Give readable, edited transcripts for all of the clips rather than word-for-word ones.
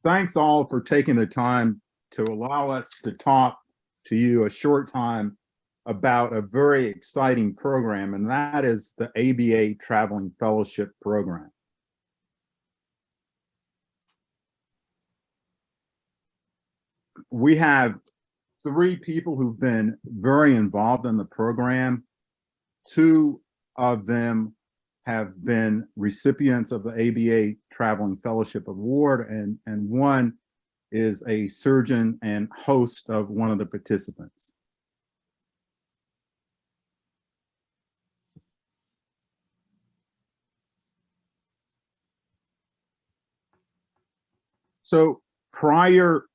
thanks all for taking the time to allow us to talk to you a short time about a very exciting program, and that is the ABA Traveling Fellowship Program. We have 3 people who've been very involved in the program. 2 of them have been recipients of the ABA Traveling Fellowship Award, and 1 is a surgeon and host of one of the participants. So prior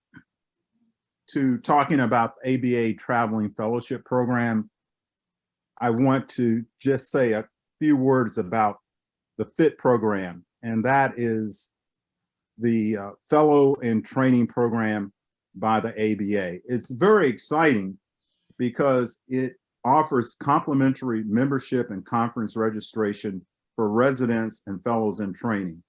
to talking about the ABA Traveling Fellowship Program, I want to just say a few words about the FIT program, and that is the Fellow in Training Program by the ABA. It's very exciting because it offers complimentary membership and conference registration for residents and fellows in training.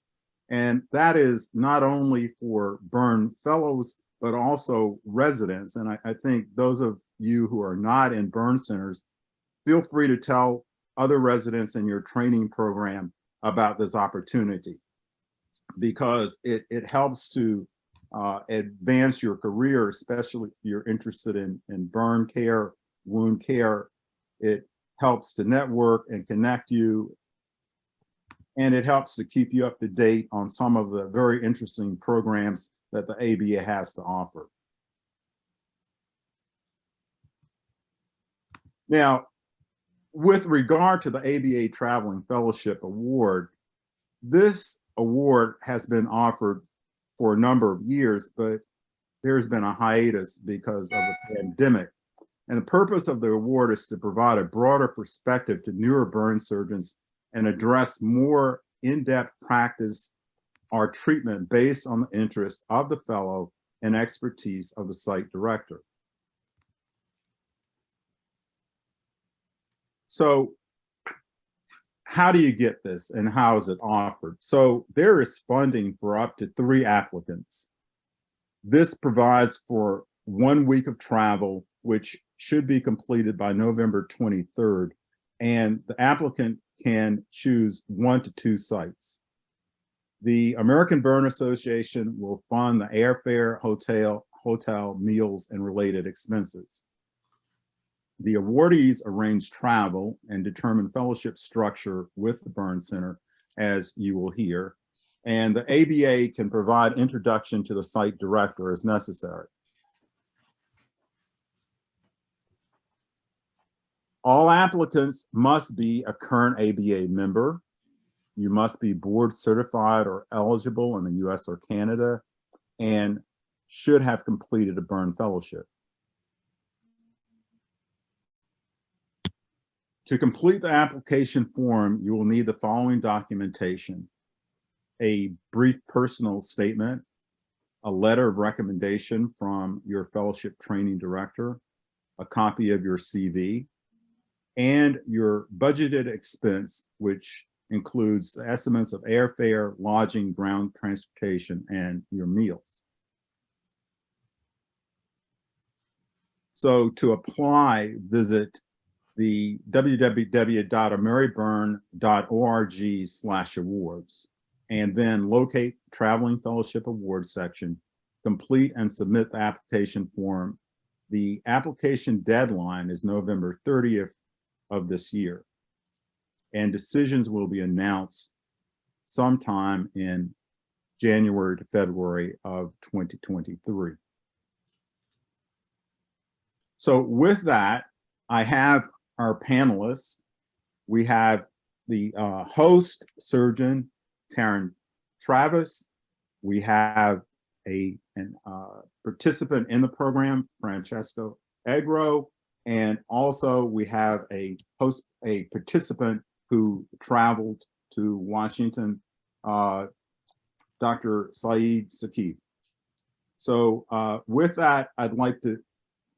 And that is not only for burn fellows, but also residents. And I think those of you who are not in burn centers, feel free to tell other residents in your training program about this opportunity, because it helps to advance your career, especially if you're interested in burn care, wound care. It helps to network and connect you, and it helps to keep you up to date on some of the very interesting programs that the ABA has to offer. Now, with regard to the ABA Traveling Fellowship Award, this award has been offered for a number of years, but there's been a hiatus because of the pandemic. And the purpose of the award is to provide a broader perspective to newer burn surgeons and address more in-depth practice or treatment based on the interests of the fellow and expertise of the site director. So how do you get this and how is it offered? So there is funding for up to 3 applicants. This provides for 1 week of travel, which should be completed by November 23rd, and the applicant can choose 1 to 2 sites. The American Burn Association will fund the airfare, hotel, meals, and related expenses. The awardees arrange travel and determine fellowship structure with the burn center, as you will hear, and the ABA can provide introduction to the site director as necessary. All applicants must be a current ABA member. You must be board certified or eligible in the US or Canada, and should have completed a burn fellowship. To complete the application form, you will need the following documentation: a brief personal statement, a letter of recommendation from your fellowship training director, a copy of your CV, and your budgeted expense, which includes the estimates of airfare, lodging, ground transportation, and your meals. So to apply, visit the www.ameriburn.org/awards, and then locate the Traveling Fellowship Awards section, complete and submit the application form. The application deadline is November 30th of this year, and decisions will be announced sometime in January to February of 2023. So with that, I have our panelists. We have the host surgeon, Taryn Travis. We have a participant in the program, Francesco Egro, and also we have a participant who traveled to Washington, Dr. Saeed Saqib. So with that, I'd like to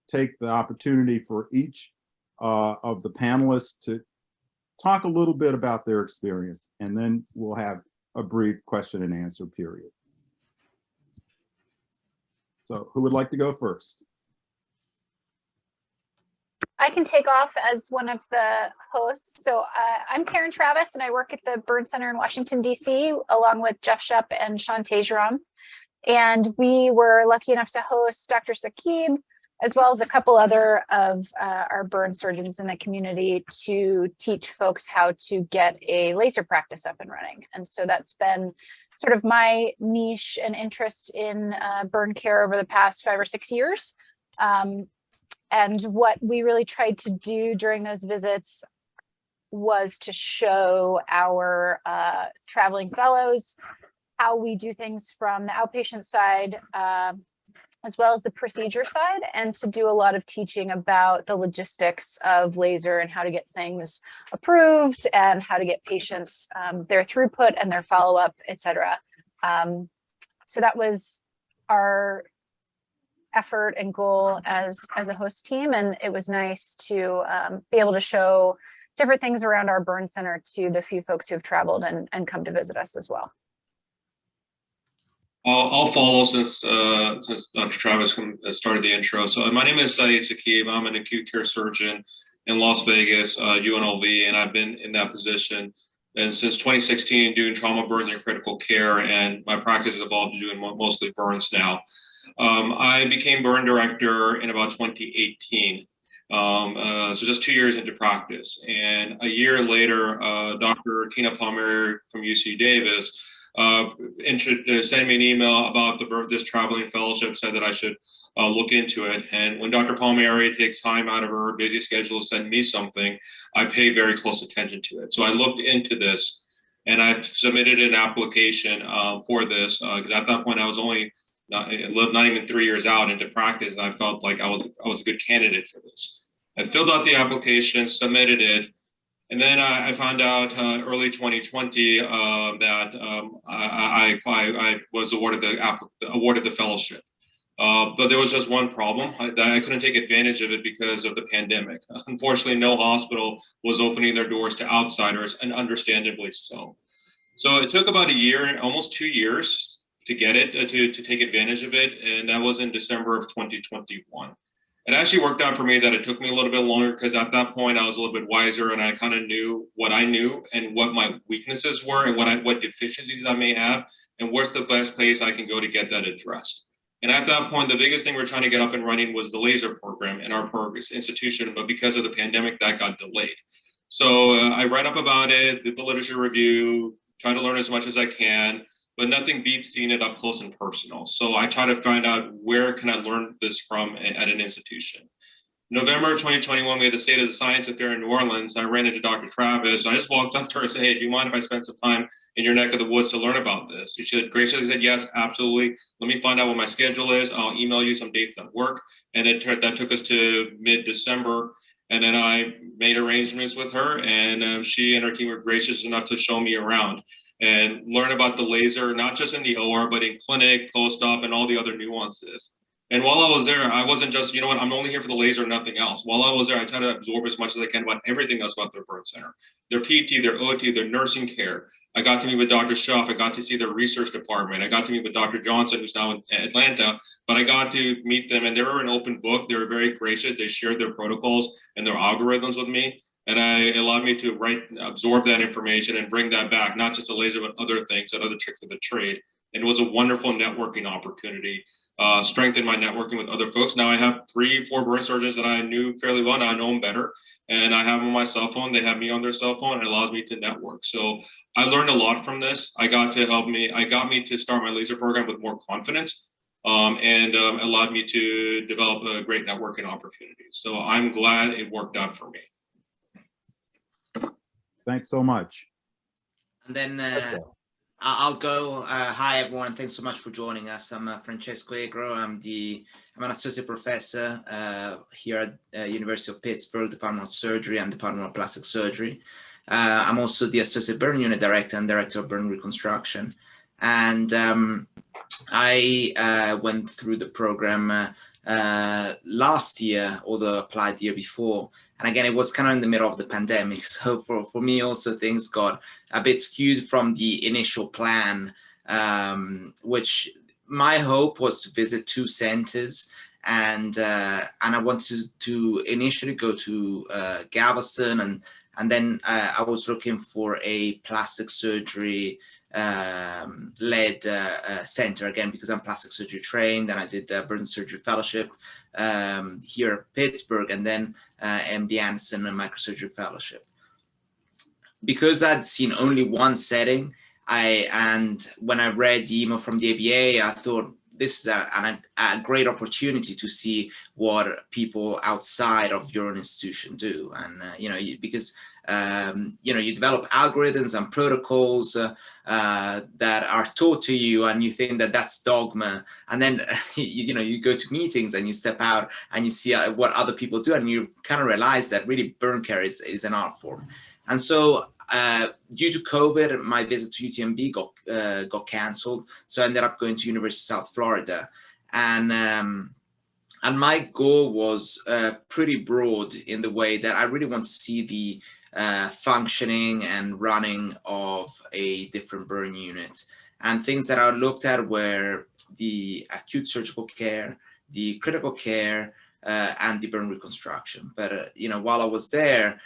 take the opportunity for each of the panelists to talk a little bit about their experience, and then we'll have a brief question and answer period. So who would like to go first? I can take off as one of the hosts. So I'm Taryn Travis, and I work at the Burn Center in Washington, D.C., along with Jeff Shupp and Sean Tejeram. And we were lucky enough to host Dr. Saqib, as well as a couple other of our burn surgeons in the community to teach folks how to get a laser practice up and running. And so that's been sort of my niche and interest in burn care over the past 5 or 6 years. And what we really tried to do during those visits was to show our traveling fellows how we do things from the outpatient side, as well as the procedure side, and to do a lot of teaching about the logistics of laser and how to get things approved and how to get patients their throughput and their follow-up, et cetera. So that was our effort and goal as a host team, and it was nice to be able to show different things around our burn center to the few folks who have traveled and come to visit us as well. I'll follow since Dr. Travis started the intro. So my name is Saeed Saqib. I'm an acute care surgeon in Las Vegas, UNLV, and I've been in that position and since 2016 doing trauma, burns, and critical care, and my practice has evolved to doing mostly burns now. I became burn director in about 2018, so just 2 years into practice. And a year later, Dr. Tina Palmieri from UC Davis sent me an email about this traveling fellowship, said that I should look into it. And when Dr. Palmieri takes time out of her busy schedule to send me something, I pay very close attention to it. So I looked into this, and I submitted an application for this because at that point I was only not even 3 years out into practice, and I felt like I was a good candidate for this. I filled out the application, submitted it, and then I found out early 2020 that I was awarded the fellowship. But there was just one problem, that I couldn't take advantage of it because of the pandemic. Unfortunately, no hospital was opening their doors to outsiders, and understandably so. So it took about a year, almost 2 years, to get it, to take advantage of it, and that was in December of 2021. It actually worked out for me that it took me a little bit longer because at that point I was a little bit wiser, and I kind of knew what I knew and what my weaknesses were and what deficiencies I may have, and where's the best place I can go to get that addressed. And at that point, the biggest thing we're trying to get up and running was the laser program in our institution, but because of the pandemic, that got delayed. So I read up about it, did the literature review, tried to learn as much as I can, but nothing beats seeing it up close and personal. So I try to find out where can I learn this from at an institution. November of 2021, we had the State of the Science Affair in New Orleans. I ran into Dr. Travis. I just walked up to her and said, hey, do you mind if I spend some time in your neck of the woods to learn about this? She graciously said, yes, absolutely. Let me find out what my schedule is. I'll email you some dates at work. And that took us to mid-December. And then I made arrangements with her, and she and her team were gracious enough to show me around and learn about the laser, not just in the OR, but in clinic, post-op, and all the other nuances. And while I was there, I wasn't just, you know what, I'm only here for the laser, nothing else. While I was there, I tried to absorb as much as I can about everything else about their burn center, their PT, their OT, their nursing care. I got to meet with Dr. Shuff. I got to see their research department. I got to meet with Dr. Johnson, who's now in Atlanta, but I got to meet them, and they were an open book. They were very gracious. They shared their protocols and their algorithms with me. And it allowed me to absorb that information and bring that back, not just a laser, but other things and other tricks of the trade. And it was a wonderful networking opportunity, strengthened my networking with other folks. Now I have 3, 4 burn surgeons that I knew fairly well. Now I know them better. And I have them on my cell phone. They have me on their cell phone. And it allows me to network. So I learned a lot from this. I got me to start my laser program with more confidence, and allowed me to develop a great networking opportunity. So I'm glad it worked out for me. Thanks so much. And then I'll go. Hi, everyone. Thanks so much for joining us. I'm Francesco Egro. I'm an associate professor here at University of Pittsburgh, Department of Surgery and Department of Plastic Surgery. I'm also the associate burn unit director and director of burn reconstruction. And I went through the program last year, although applied the year before. And again, it was kind of in the middle of the pandemic. So for me also, things got a bit skewed from the initial plan, which my hope was to visit 2 centers, and I wanted to initially go to Galveston, and then I was looking for a plastic surgery led center, again, because I'm plastic surgery trained, and I did a burn surgery fellowship here at Pittsburgh, and then MD Anderson and microsurgery fellowship. Because I'd seen only one setting, and when I read the email from the ABA, I thought this is a great opportunity to see what people outside of your own institution do. And, because, you develop algorithms and protocols that are taught to you, and you think that that's dogma. And then, you go to meetings and you step out and you see what other people do, and you kind of realize that really burn care is an art form. And so due to COVID, my visit to UTMB got canceled. So I ended up going to University of South Florida. And my goal was pretty broad in the way that I really want to see the functioning and running of a different burn unit. And things that I looked at were the acute surgical care, the critical care, and the burn reconstruction. But, while I was there,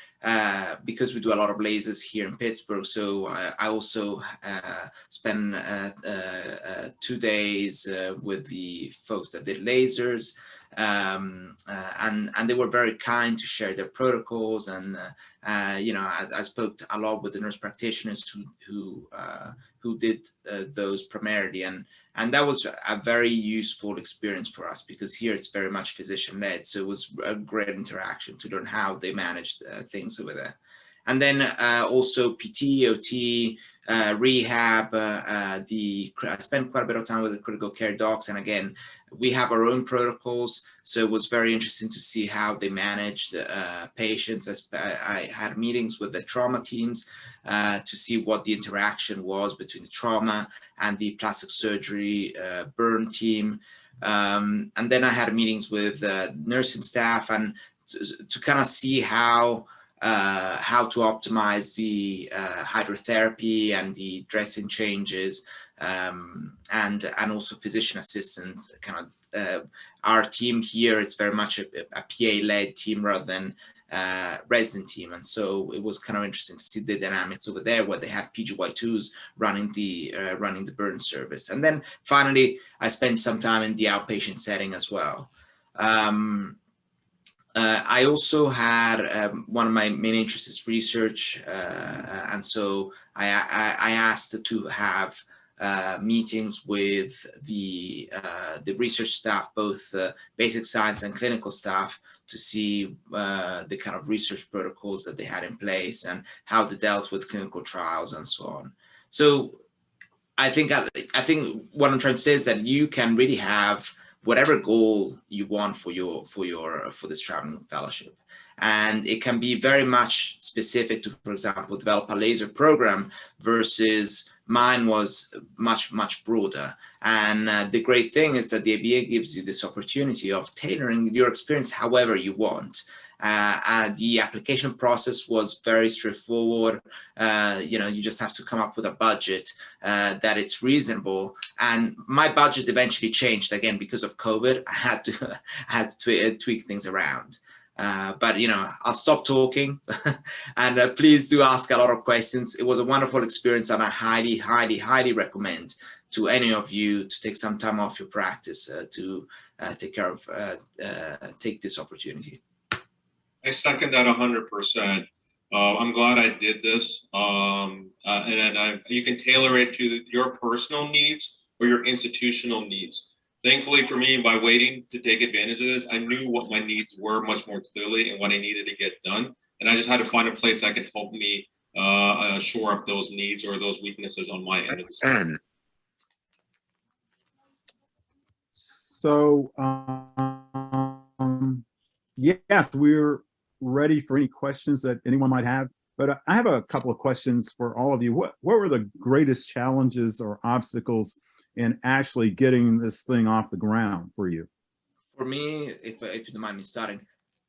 because we do a lot of lasers here in Pittsburgh, so I also spent 2 days with the folks that did lasers, and they were very kind to share their protocols. And I spoke a lot with the nurse practitioners who did those primarily, and that was a very useful experience for us, because here it's very much physician-led. So it was a great interaction to learn how they managed things over there. And then also PT, OT, rehab. I spent quite a bit of time with the critical care docs. And again, we have our own protocols. So it was very interesting to see how they managed patients. I had meetings with the trauma teams to see what the interaction was between the trauma and the plastic surgery burn team. And then I had meetings with nursing staff, and to kind of see how to optimize the hydrotherapy and the dressing changes, and also physician assistants. Kind of our team here, it's very much a PA-led team rather than resident team, and so it was kind of interesting to see the dynamics over there, where they had PGY2s running the burn service. And then finally, I spent some time in the outpatient setting as well. I also had one of my main interests is research, and so I asked to have meetings with the research staff, both basic science and clinical staff, to see the kind of research protocols that they had in place and how they dealt with clinical trials and so on. So I think what I'm trying to say is that you can really have whatever goal you want for this traveling fellowship. And it can be very much specific to, for example, develop a laser program, versus mine was much broader. And the great thing is that the ABA gives you this opportunity of tailoring your experience however you want. The application process was very straightforward. You just have to come up with a budget that it's reasonable. And my budget eventually changed again because of COVID. I had to tweak things around. But I'll stop talking, and please do ask a lot of questions. It was a wonderful experience, and I highly recommend to any of you to take some time off your practice to take this opportunity. I second that 100%. I'm glad I did this, and you can tailor it to your personal needs or your institutional needs. Thankfully for me, by waiting to take advantage of this, I knew what my needs were much more clearly and what I needed to get done. And I just had to find a place that could help me shore up those needs or those weaknesses on my end of the spectrum. So, yes, we're ready for any questions that anyone might have. But I have a couple of questions for all of you. What were the greatest challenges or obstacles in actually getting this thing off the ground for you? For me, if you don't mind me starting,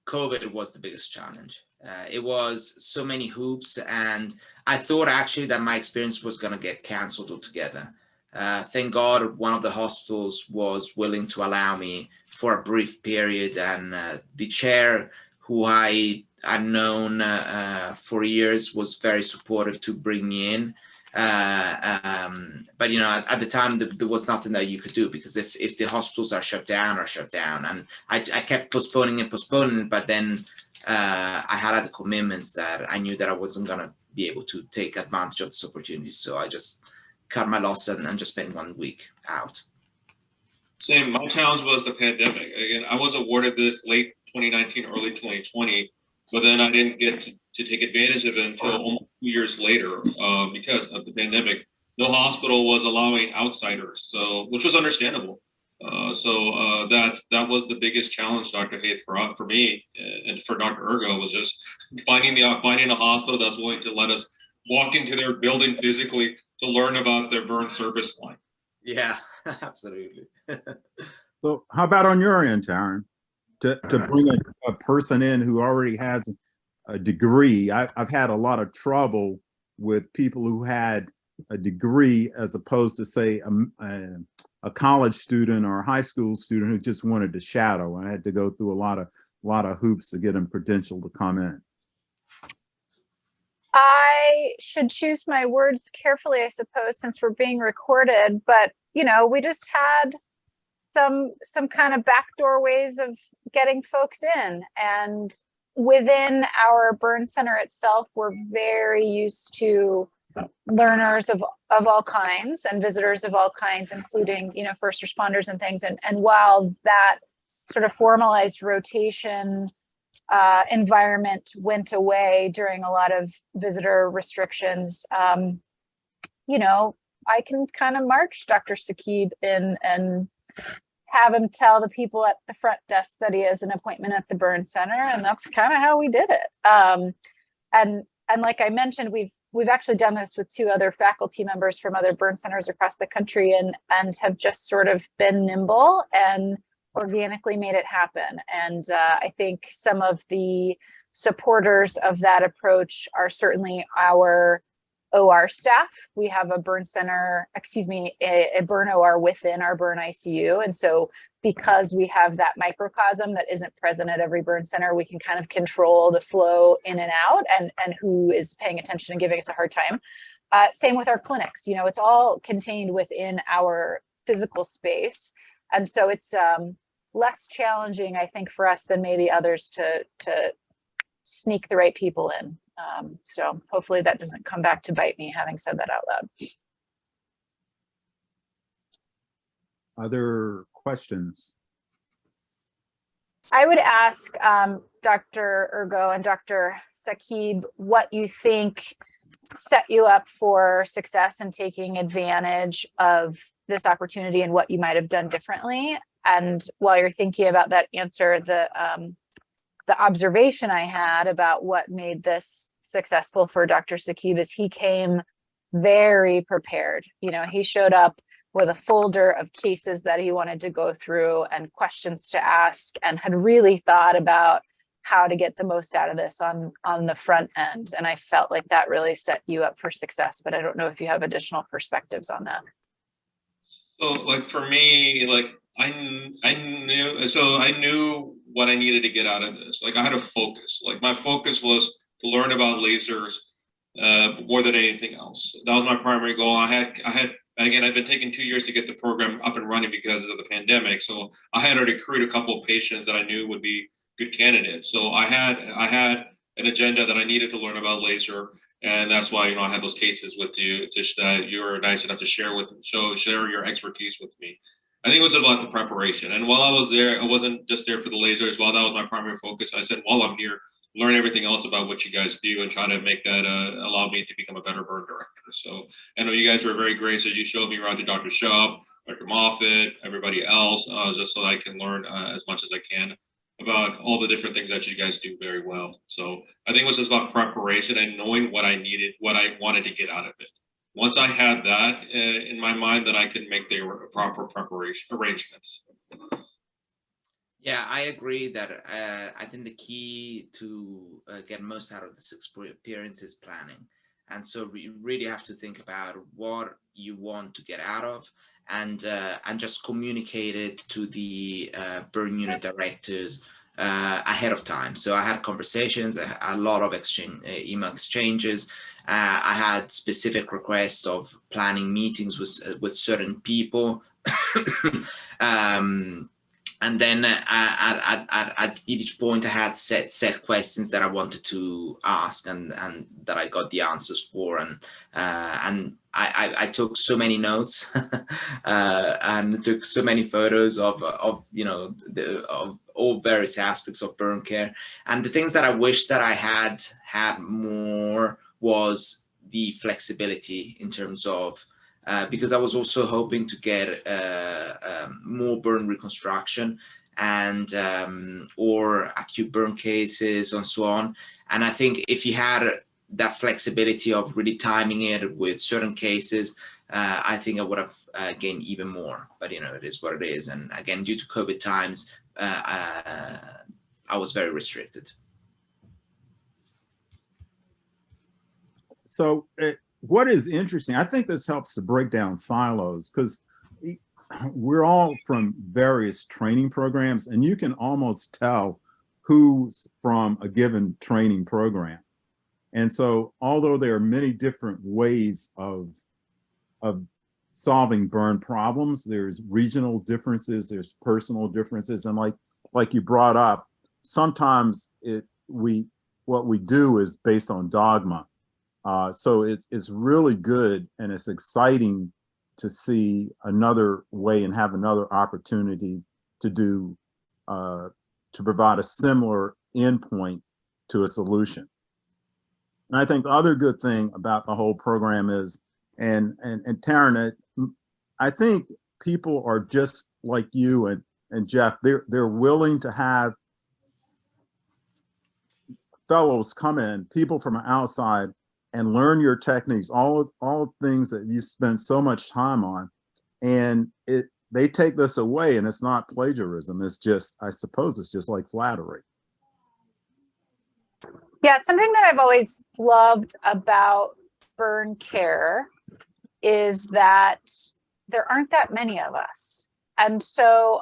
COVID was the biggest challenge. It was so many hoops, and I thought actually that my experience was going to get canceled altogether. Thank God one of the hospitals was willing to allow me for a brief period, and the chair, who I had known for years, was very supportive to bring me in. But at the time there was nothing that you could do, because if the hospitals are shut down, and I kept postponing it, but then I had other commitments that I knew that I wasn't gonna be able to take advantage of this opportunity, so I just cut my loss and just spent 1 week out. Same. My challenge was the pandemic. Again, I was awarded this late 2019, early 2020, but then I didn't get to take advantage of it until almost 2 years later because of the pandemic. No hospital was allowing outsiders, so which was understandable. That was the biggest challenge, Dr. Haith, for me and for Dr. Ergo, was just finding a hospital that's willing to let us walk into their building physically to learn about their burn service line. Yeah, absolutely. So how about on your end, Taryn, to bring a person in who already has a degree? I've had a lot of trouble with people who had a degree as opposed to, say, a college student or a high school student who just wanted to shadow. I had to go through a lot of hoops to get them credentialed to come in. I should choose my words carefully, I suppose, since we're being recorded, but we just had some kind of backdoor ways of getting folks in, and within our burn center itself, we're very used to learners of all kinds and visitors of all kinds, including first responders and things, and while that sort of formalized rotation environment went away during a lot of visitor restrictions, I can kind of march Dr. Sakib in and have him tell the people at the front desk that he has an appointment at the burn center, and that's kind of how we did it. And like I mentioned, we've actually done this with 2 other faculty members from other burn centers across the country, and have just sort of been nimble and organically made it happen. And I think some of the supporters of that approach are certainly our OR staff. We have a burn center, a burn OR within our burn ICU. And so because we have that microcosm that isn't present at every burn center, we can kind of control the flow in and out, and who is paying attention and giving us a hard time. Same with our clinics. It's all contained within our physical space. And so it's less challenging, I think, for us than maybe others to sneak the right people in. So hopefully that doesn't come back to bite me, having said that out loud. Other questions? I would ask Dr. Ergo and Dr. Sakib what you think set you up for success in taking advantage of this opportunity, and what you might have done differently. And while you're thinking about that answer, the observation I had about what made this successful for Dr. Sakib is he came very prepared. He showed up with a folder of cases that he wanted to go through and questions to ask, and had really thought about how to get the most out of this on the front end. And I felt like that really set you up for success, but I don't know if you have additional perspectives on that. So like for me, like I knew what I needed to get out of this. Like I had a focus. Like my focus was to learn about lasers more than anything else. That was my primary goal. I had again, I've been taking 2 years to get the program up and running because of the pandemic. So I had already accrued a couple of patients that I knew would be good candidates. So I had an agenda that I needed to learn about laser, and that's why I had those cases with you. Just you were nice enough to share your expertise with me. I think it was about the preparation. And while I was there, I wasn't just there for the lasers. While that was my primary focus, I said, while I'm here, learn everything else about what you guys do and try to make that allow me to become a better burn director. So I know you guys were very gracious. You showed me around to Dr. Schaub, Dr. Moffitt, everybody else, just so I can learn as much as I can about all the different things that you guys do very well. So I think it was just about preparation and knowing what I needed, what I wanted to get out of it. Once I had that in my mind, then I could make the proper preparation arrangements. Yeah, I agree that I think the key to get most out of this experience is planning. And so you really have to think about what you want to get out of, and just communicate it to the burn unit directors ahead of time. So I had conversations, a lot of email exchanges. I had specific requests of planning meetings with certain people. And then at each point I had set questions that I wanted to ask, and that I got the answers for, and I took so many notes and took so many photos of of all various aspects of burn care. And the things that I wish that I had more was the flexibility in terms of because I was also hoping to get more burn reconstruction and or acute burn cases and so on. And I think if you had that flexibility of really timing it with certain cases, I think I would have gained even more. But it is what it is. And again, due to COVID times, I was very restricted. So what is interesting, I think this helps to break down silos, because we're all from various training programs, and you can almost tell who's from a given training program. And so although there are many different ways of solving burn problems, there's regional differences, there's personal differences, and like you brought up, sometimes what we do is based on dogma. So it's really good, and it's exciting to see another way and have another opportunity to do to provide a similar endpoint to a solution. And I think the other good thing about the whole program is, and Taryn, I think people are just like you and Jeff. They're willing to have fellows come in, people from outside, and learn your techniques, all things that you spent so much time on, and they take this away, and it's not plagiarism. It's just, I suppose, it's just like flattery. Yeah, something that I've always loved about burn care is that there aren't that many of us, and so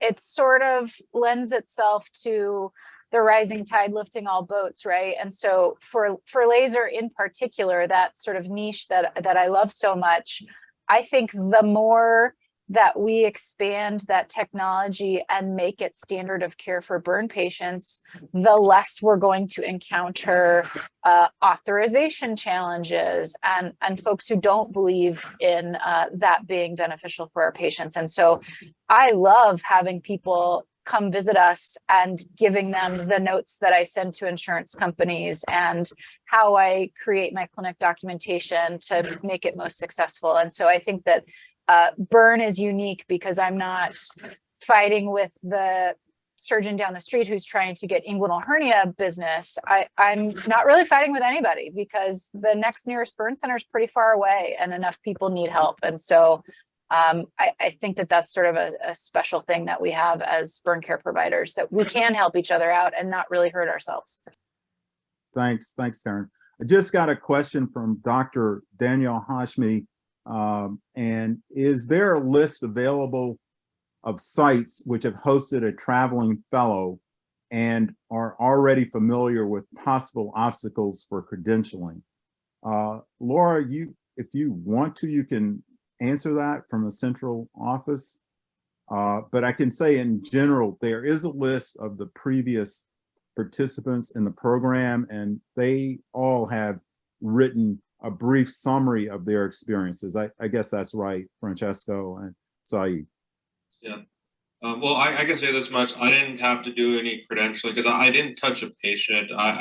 it sort of lends itself to the rising tide lifting all boats, right? And so for laser in particular, that sort of niche that I love so much, I think the more that we expand that technology and make it standard of care for burn patients, the less we're going to encounter authorization challenges and folks who don't believe in that being beneficial for our patients. And so I love having people come visit us and giving them the notes that I send to insurance companies and how I create my clinic documentation to make it most successful. And so I think that burn is unique because I'm not fighting with the surgeon down the street who's trying to get inguinal hernia business. I'm not really fighting with anybody because the next nearest burn center is pretty far away and enough people need help. And so I think that that's sort of a special thing that we have as burn care providers, that we can help each other out and not really hurt ourselves. Thanks, Taryn. I just got a question from Dr. Danielle Hashmi. And is there a list available of sites which have hosted a traveling fellow and are already familiar with possible obstacles for credentialing? Laura, if you want to, you can answer that from a central office. But I can say in general, there is a list of the previous participants in the program, and they all have written a brief summary of their experiences. I guess that's right, Francesco and Saeed. Yeah. Well, I can say this much. I didn't have to do any credentialing because I didn't touch a patient. I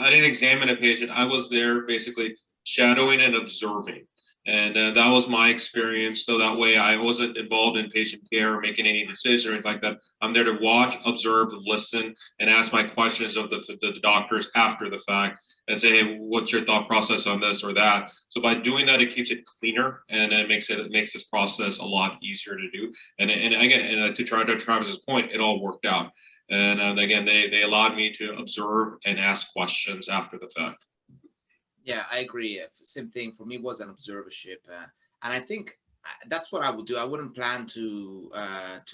didn't examine a patient. I was there basically shadowing and observing. And that was my experience. So that way I wasn't involved in patient care or making any decisions or anything like that. I'm there to watch, observe, listen, and ask my questions of the doctors after the fact and say, hey, what's your thought process on this or that? So by doing that, it keeps it cleaner and it makes this process a lot easier to do. And again, to try to Travis's point, it all worked out. And again, they allowed me to observe and ask questions after the fact. Yeah, I agree. Same thing for me was an observership, and I think that's what I would do. I wouldn't plan to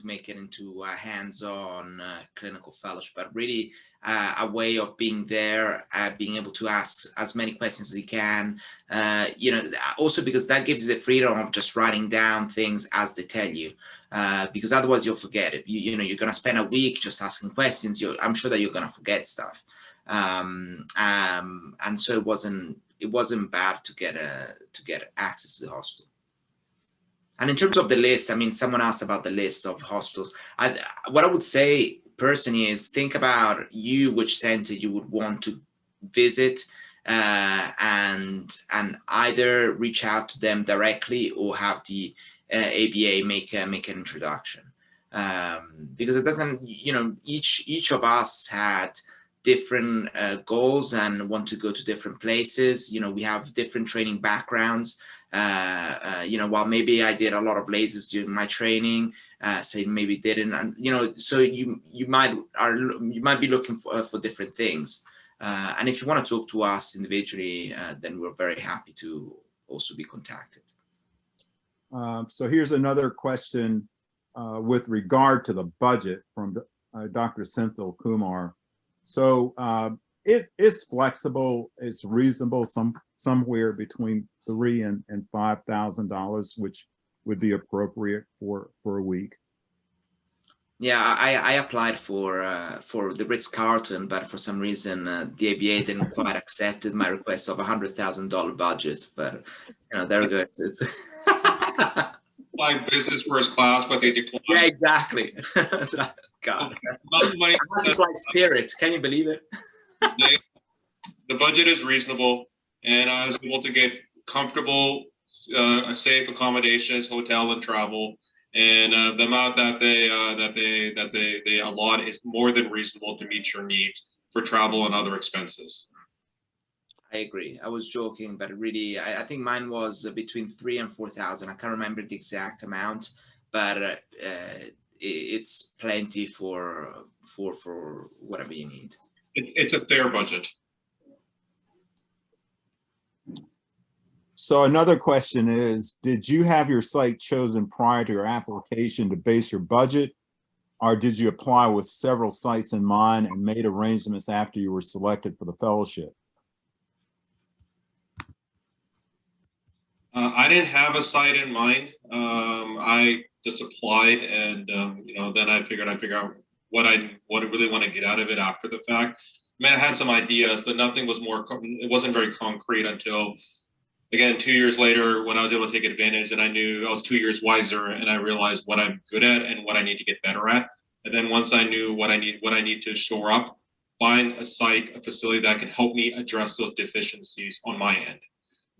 make it into a hands-on clinical fellowship, but really a way of being there, being able to ask as many questions as you can. Also because that gives you the freedom of just writing down things as they tell you, because otherwise you'll forget it. You're gonna spend a week just asking questions. I'm sure that you're gonna forget stuff. And so it wasn't bad to get access to the hospital. And in terms of the list, I mean, someone asked about the list of hospitals. What I would say personally is think about which center you would want to visit, and either reach out to them directly or have the ABA make an introduction, because it doesn't, each of us had different goals and want to go to different places. We have different training backgrounds. While maybe I did a lot of lasers during my training, say maybe didn't, and so you might be looking for different things. And if you want to talk to us individually, then we're very happy to also be contacted. So here's another question with regard to the budget from Dr. Senthil Kumar. So it's flexible, it's reasonable, somewhere between $3,000 and $5,000, which would be appropriate for a week. Yeah, I applied for the Ritz-Carlton, but for some reason the ABA didn't quite accept my request of $100,000 budget. But they're good. It's Like business first class, but they declined. Yeah, exactly. God, I had to fly Spirit. Can you believe it? The budget is reasonable, and I was able to get comfortable, safe accommodations, hotel and travel, and the amount that they allot is more than reasonable to meet your needs for travel and other expenses. I agree. I was joking, but really, I think mine was between 3,000 and 4,000. I can't remember the exact amount, but it's plenty for whatever you need. It's a fair budget. So another question is, did you have your site chosen prior to your application to base your budget, or did you apply with several sites in mind and made arrangements after you were selected for the fellowship? I didn't have a site in mind. I just applied, and then I figured I'd figure out what I really want to get out of it after the fact. I mean, I had some ideas, but nothing was it wasn't very concrete until, again, 2 years later, when I was able to take advantage, and I knew I was 2 years wiser, and I realized what I'm good at and what I need to get better at. And then once I knew what I need to shore up, find a site, a facility that can help me address those deficiencies on my end.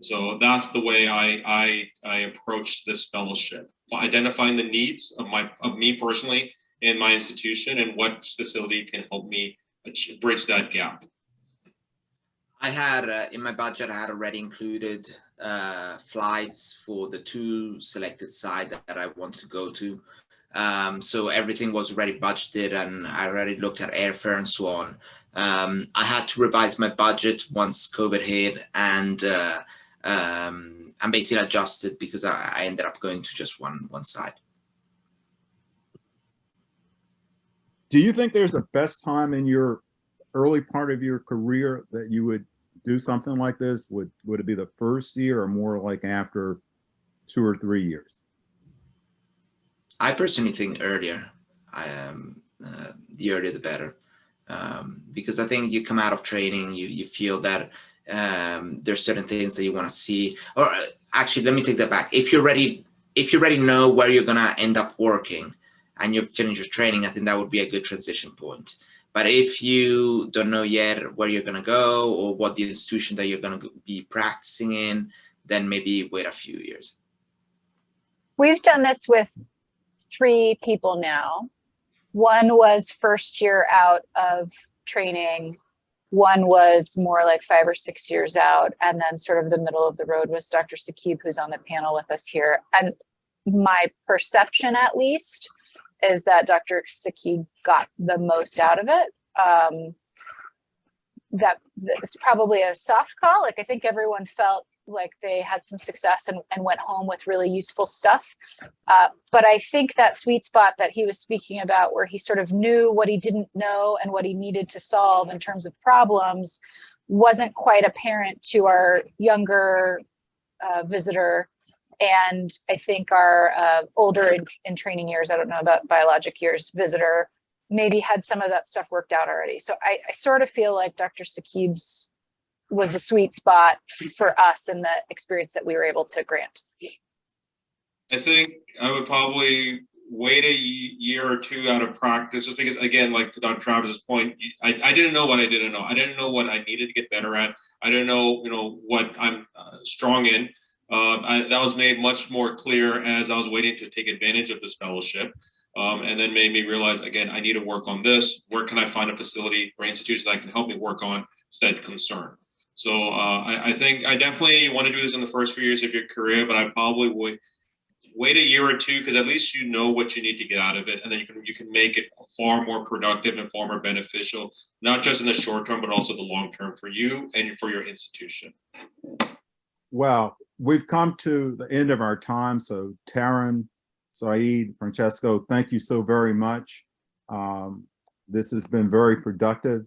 So that's the way I approached this fellowship, identifying the needs of me personally and my institution, and what facility can help me bridge that gap. I had in my budget, I had already included flights for the 2 selected sites that I want to go to. So everything was already budgeted, and I already looked at airfare and so on. I had to revise my budget once COVID hit, and basically adjusted because I ended up going to just one side. Do you think there's a best time in your early part of your career that you would do something like this? Would it be the first year, or more like after 2 or 3 years? I personally think earlier. The earlier the better, because I think you come out of training, you feel that there's certain things that you want to see. Or actually, let me take that back. If you already know where you're gonna end up working and you've finished your training, I think that would be a good transition point. But if you don't know yet where you're gonna go or what the institution that you're gonna be practicing in, then maybe wait a few years. We've done this with 3 people now. One was first year out of training. One was more like 5 or 6 years out. And then sort of the middle of the road was Dr. Sakib, who's on the panel with us here. And my perception, at least, is that Dr. Sakib got the most out of it. that it's probably a soft call. Like I think everyone felt like they had some success and went home with really useful stuff. But I think that sweet spot that he was speaking about, where he sort of knew what he didn't know and what he needed to solve in terms of problems, wasn't quite apparent to our younger visitor. And I think our older in training years, I don't know about biologic years, visitor maybe had some of that stuff worked out already. So I sort of feel like Dr. Sakib's was the sweet spot for us and the experience that we were able to grant. I think I would probably wait a year or two out of practice, just because, again, like to Dr. Travis's point, I didn't know what I didn't know. I didn't know what I needed to get better at. I didn't know, what I'm strong in. That was made much more clear as I was waiting to take advantage of this fellowship. And then made me realize, again, I need to work on this. Where can I find a facility or institution that can help me work on said concern? So I think I definitely want to do this in the first few years of your career, but I probably would wait a year or two, because at least you know what you need to get out of it, and then you can make it far more productive and far more beneficial, not just in the short term, but also the long term for you and for your institution. Well, we've come to the end of our time. So Taryn, Saeed, Francesco, thank you so very much. This has been very productive.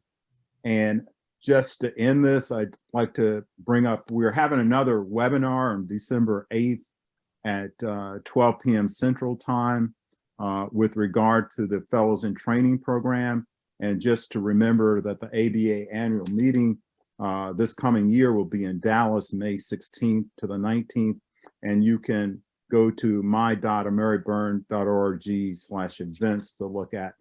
And just to end this, I'd like to bring up, we're having another webinar on December 8th at 12 p.m. Central Time with regard to the Fellows in Training Program. And just to remember that the ABA annual meeting this coming year will be in Dallas, May 16th to the 19th. And you can go to my.marybyrne.org/events to look at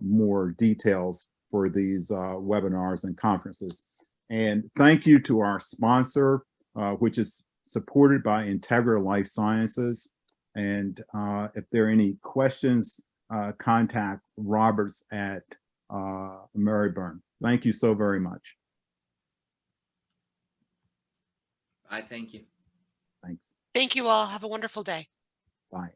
more details for these webinars and conferences. And thank you to our sponsor, which is supported by Integra Life Sciences. And if there are any questions, contact Roberts at Marybyrne. Thank you so very much. Bye, thank you. Thanks. Thank you all. Have a wonderful day. Bye.